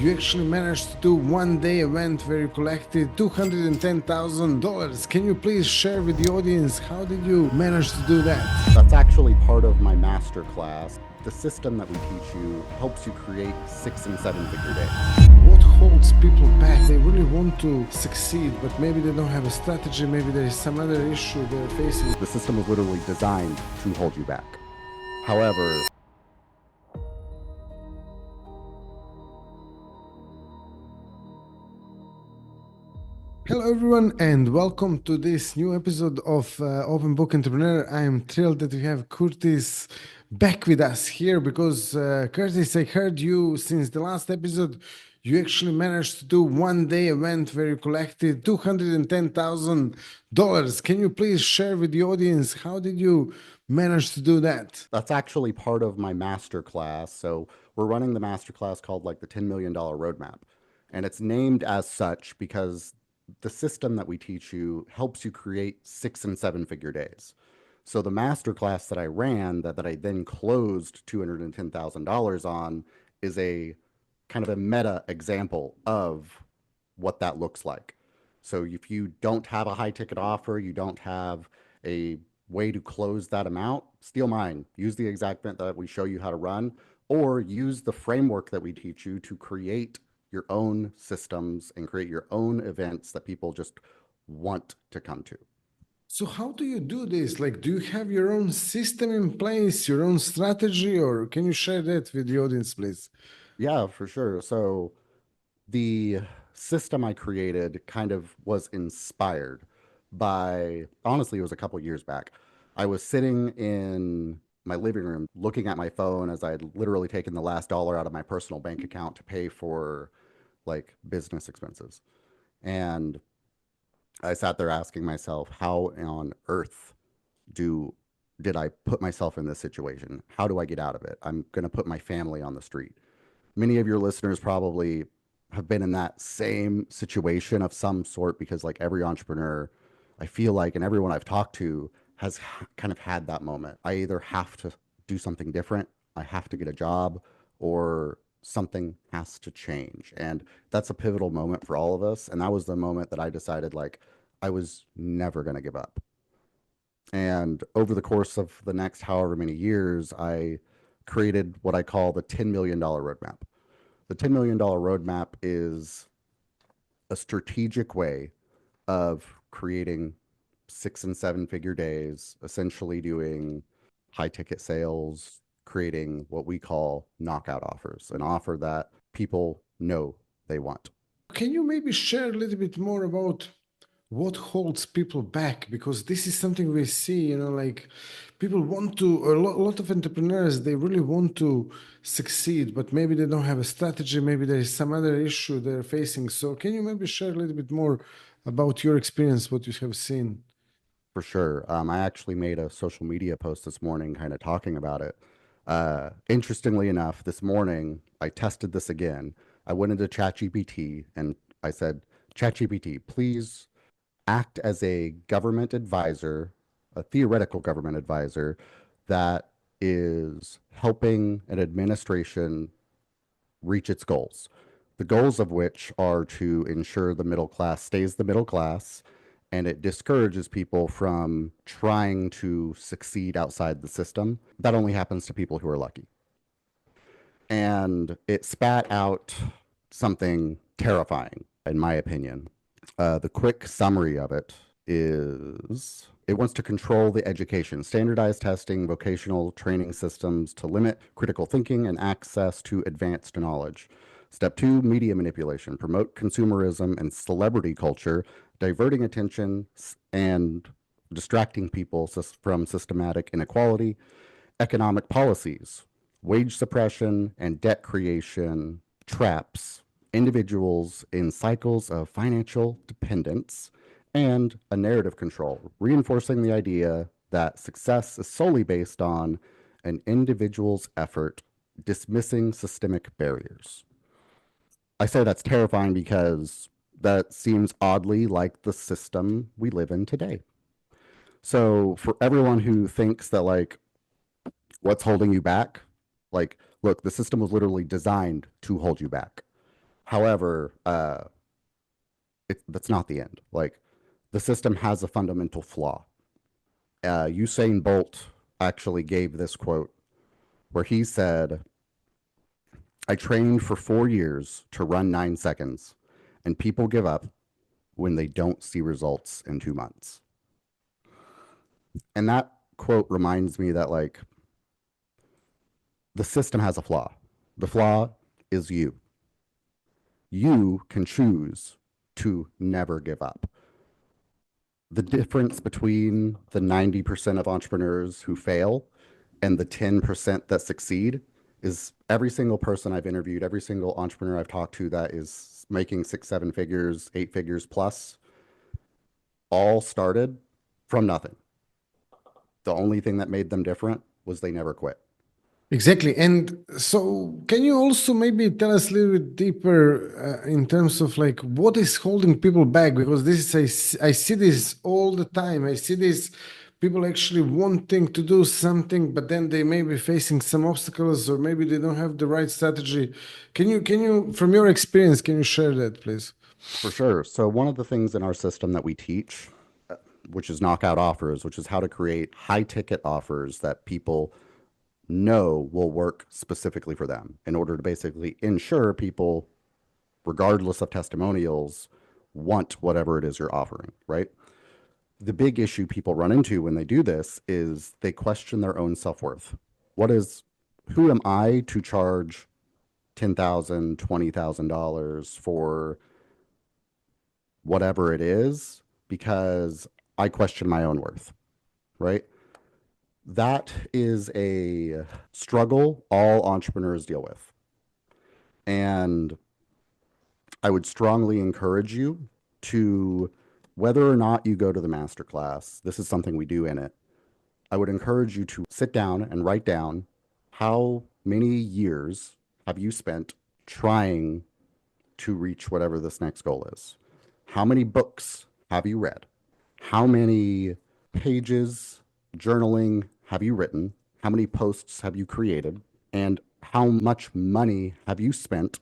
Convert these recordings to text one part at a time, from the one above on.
you actually managed to do one-day event where you collected $210,000. Can you please share with the audience how did you manage to do that? That's actually part of my master class. The system that we teach you helps you create 6 and 7 figure days. What holds people back? They really want to succeed, but maybe they don't have a strategy, maybe there is some other issue they're facing. The system is literally designed to hold you back. However, hello everyone and welcome to this new episode of Open Book Entrepreneur. I am thrilled that we have Curtess back with us here because Curtess, I heard you since the last episode. You actually managed to do one-day event where you collected $210,000. Can you please share with the audience how did you manage to do that? that's actually part of my master class. So we're running the master class called like the $10 million roadmap. And it's named as such because the system that we teach you helps you create 6 and 7 figure days. So the master class that I ran that I then closed $210,000 on is a kind of a meta example of what that looks like. So if you don't have a high ticket offer, you don't have a way to close that amount, steal mine. Use the exact event that we show you how to run, or use the framework that we teach you to create your own systems and create your own events that people just want to come to. So how do you do this? Like, do you have your own system in place, your own strategy, or can you share that with the audience, please? Yeah, for sure. So the system I created kind of was inspired by, honestly, it was a couple years back. I was sitting in my living room looking at my phone as I had literally taken the last dollar out of my personal bank account to pay for like business expenses. And I sat there asking myself, how on earth do did I put myself in this situation? How do I get out of it? I'm going to put my family on the street. Many of your listeners probably have been in that same situation of some sort because like every entrepreneur, I feel like, and everyone I've talked to has kind of had that moment. I either have to do something different, I have to get a job, or something has to change. And that's a pivotal moment for all of us. And that was the moment that I decided like I was never going to give up. And over the course of the next however many years, I created what I call the $10 million roadmap. The $10 million roadmap is a strategic way of creating 6 and 7 figure days, essentially doing high ticket sales, creating what we call knockout offers, an offer that people know they want. Can you maybe share a little bit more about what holds people back? Because this is something we see, like people want to, a lot of entrepreneurs, they really want to succeed, but maybe they don't have a strategy, maybe there is some other issue they're facing. So can you maybe share a little bit more about your experience, what you have seen? For sure. I actually made a social media post this morning kind of talking about it. Interestingly enough, this morning I tested this again. I went into ChatGPT and I said, ChatGPT, please act as a government advisor, a theoretical government advisor that is helping an administration reach its goals. The goals of which are to ensure the middle class stays the middle class, and it discourages people from trying to succeed outside the system. That only happens to people who are lucky. And it spat out something terrifying, in my opinion. The quick summary of it is it wants to control the education, standardized testing, vocational training systems to limit critical thinking and access to advanced knowledge. Step 2, media manipulation, promote consumerism and celebrity culture, diverting attention and distracting people from systematic inequality. Economic policies, wage suppression and debt creation traps individuals in cycles of financial dependence, and a narrative control, reinforcing the idea that success is solely based on an individual's effort, dismissing systemic barriers. I say that's terrifying because that seems oddly like the system we live in today. So for everyone who thinks that like what's holding you back, like look, the system was literally designed to hold you back. However, that's not the end. Like, the system has a fundamental flaw. Usain Bolt actually gave this quote where he said, I trained for 4 years to run 9 seconds, and people give up when they don't see results in 2 months. And that quote reminds me that, like, the system has a flaw. The flaw is you. You can choose to never give up. The difference between the 90% of entrepreneurs who fail and the 10% that succeed is every single person I've interviewed, every single entrepreneur I've talked to that is making 6, 7 figures, 8 figures plus, all started from nothing. The only thing that made them different was they never quit. Exactly. And so, can you also maybe tell us a little bit deeper in terms of like what is holding people back? Because I see this all the time. I see this people actually wanting to do something, but then they may be facing some obstacles, or maybe they don't have the right strategy. From your experience, can you share that, please? For sure. So, one of the things in our system that we teach, which is knockout offers, which is how to create high ticket offers that people know will work specifically for them in order to basically ensure people, regardless of testimonials, want whatever it is you're offering, right? The big issue people run into when they do this is they question their own self-worth. What is, who am I to charge $10,000, $20,000 for whatever it is? Because I question my own worth, right? That is a struggle all entrepreneurs deal with. And I would strongly encourage you to, whether or not you go to the masterclass, this is something we do in it. I would encourage you to sit down and write down how many years have you spent trying to reach whatever this next goal is? How many books have you read? How many pages journaling have you written? How many posts have you created? And how much money have you spent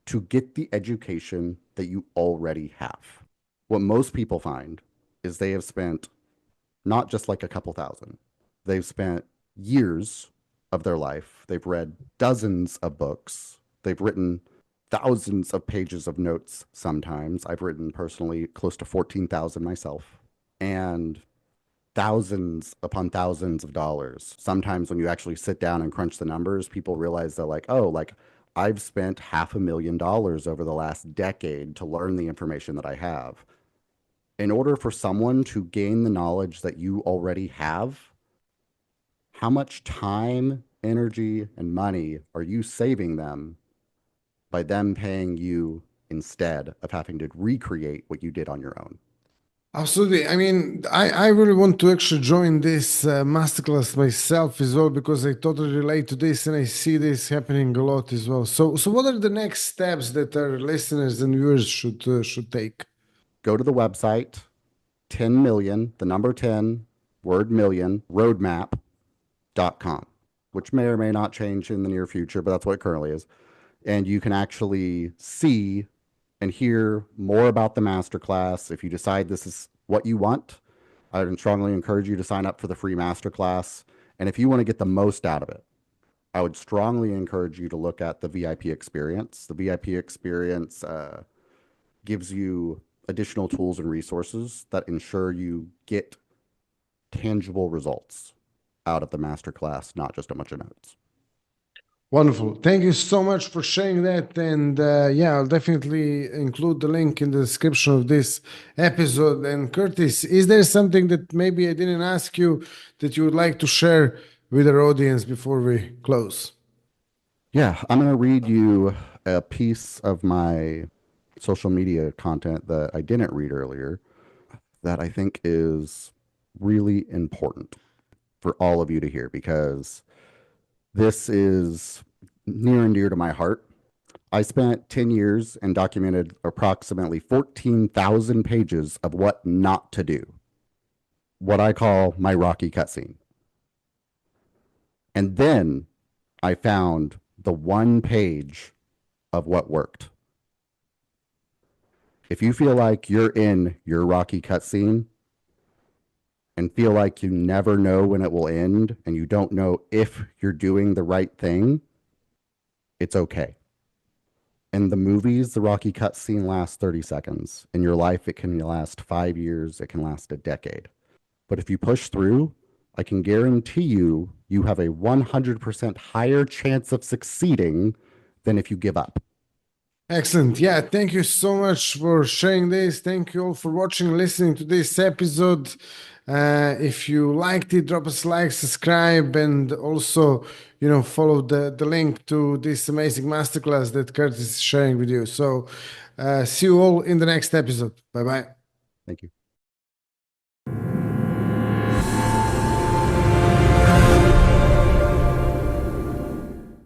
to get the education that you already have? What most people find is they have spent not just like a couple thousand, they've spent years of their life. They've read dozens of books. They've written thousands of pages of notes sometimes. I've written personally close to 14,000 myself. And thousands upon thousands of dollars. Sometimes when you actually sit down and crunch the numbers, people realize they're like, oh, like I've spent $500,000 over the last decade to learn the information that I have. In order for someone to gain the knowledge that you already have, how much time, energy, and money are you saving them by them paying you instead of having to recreate what you did on your own? Absolutely. I mean, I really want to actually join this masterclass myself as well because I totally relate to this and I see this happening a lot as well. So what are the next steps that our listeners and viewers should take? Go to the website, 10 million, the number 10, word million, roadmap.com, which may or may not change in the near future, but that's what it currently is. And you can actually see and hear more about the masterclass. If you decide this is what you want, I would strongly encourage you to sign up for the free masterclass. And if you want to get the most out of it, I would strongly encourage you to look at the VIP experience. The VIP experience gives you additional tools and resources that ensure you get tangible results out of the masterclass, not just a bunch of notes. Wonderful. Thank you so much for sharing that. And yeah, I'll definitely include the link in the description of this episode. And Curtis, is there something that maybe I didn't ask you that you would like to share with our audience before we close? Yeah, I'm going to read you a piece of my social media content that I didn't read earlier that I think is really important for all of you to hear because this is near and dear to my heart. I spent 10 years and documented approximately 14,000 pages of what not to do, what I call my Rocky cutscene. And then I found the one page of what worked. If you feel like you're in your Rocky cutscene and feel like you never know when it will end and you don't know if you're doing the right thing, it's okay. In the movies, the Rocky cutscene lasts 30 seconds. In your life, it can last 5 years, it can last a decade. But if you push through, I can guarantee you, you have a 100% higher chance of succeeding than if you give up. Excellent. Yeah, thank you so much for sharing this. Thank you all for watching, listening to this episode. If you liked it, drop us a like, subscribe, and also, follow the link to this amazing masterclass that Curtis is sharing with you. So, see you all in the next episode. Bye bye. Thank you.